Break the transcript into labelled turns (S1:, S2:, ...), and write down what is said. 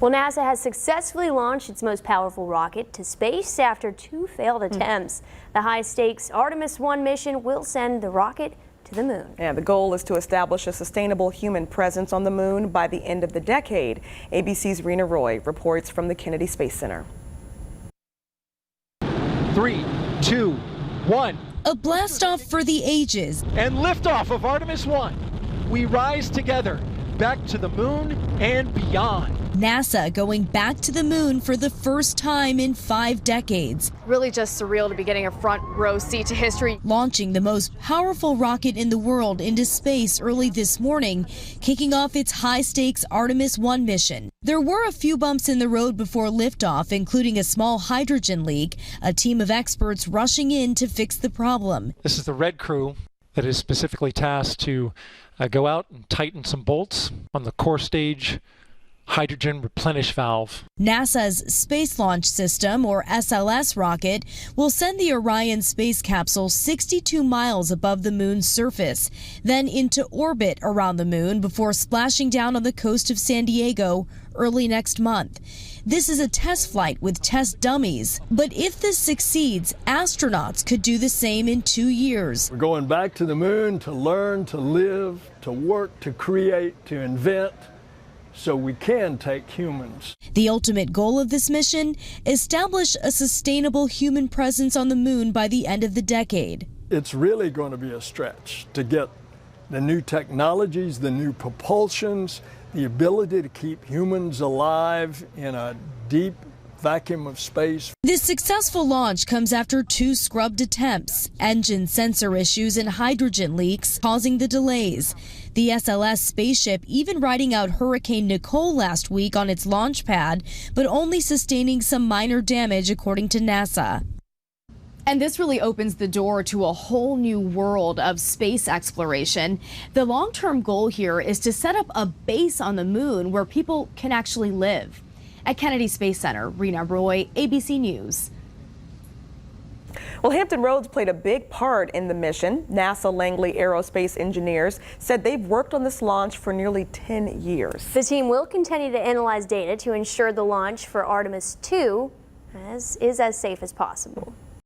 S1: Well, NASA has successfully launched its most powerful rocket to space after 2 failed attempts. The high-stakes Artemis 1 mission will send the rocket to the moon.
S2: Yeah, the goal is to establish a sustainable human presence on the moon by the end of the decade. ABC's Rena Roy reports from the Kennedy Space Center.
S3: 3, 2, 1.
S4: A blast-off for the ages.
S3: And liftoff of Artemis 1. We rise together, back to the moon and beyond.
S4: NASA going back to the moon for the first time in 5 decades.
S5: Really just surreal to be getting a front row seat to history.
S4: Launching the most powerful rocket in the world into space early this morning, kicking off its high-stakes Artemis 1 mission. There were a few bumps in the road before liftoff, including a small hydrogen leak, a team of experts rushing in to fix the problem.
S3: This is the red crew that is specifically tasked to go out and tighten some bolts on the core stage hydrogen replenish valve.
S4: NASA's Space Launch System, or SLS rocket, will send the Orion space capsule 62 miles above the moon's surface, then into orbit around the moon before splashing down on the coast of San Diego early next month. This is a test flight with test dummies, but if this succeeds, astronauts could do the same in 2 years.
S6: We're going back to the moon to learn, to live, to work, to create, to invent, so we can take humans.
S4: The ultimate goal of this mission, establish a sustainable human presence on the moon by the end of the decade.
S6: It's really going to be a stretch to get the new technologies, the new propulsions, the ability to keep humans alive in a deep vacuum of space.
S4: This successful launch comes after 2 scrubbed attempts, engine sensor issues and hydrogen leaks causing the delays. The SLS spaceship even riding out Hurricane Nicole last week on its launch pad, but only sustaining some minor damage according to NASA.
S5: And this really opens the door to a whole new world of space exploration. The long-term goal here is to set up a base on the moon where people can actually live. At Kennedy Space Center, Rena Roy, ABC News.
S2: Well, Hampton Roads played a big part in the mission. NASA Langley Aerospace engineers said they've worked on this launch for nearly 10 years.
S1: The team will continue to analyze data to ensure the launch for Artemis 2 is as safe as possible.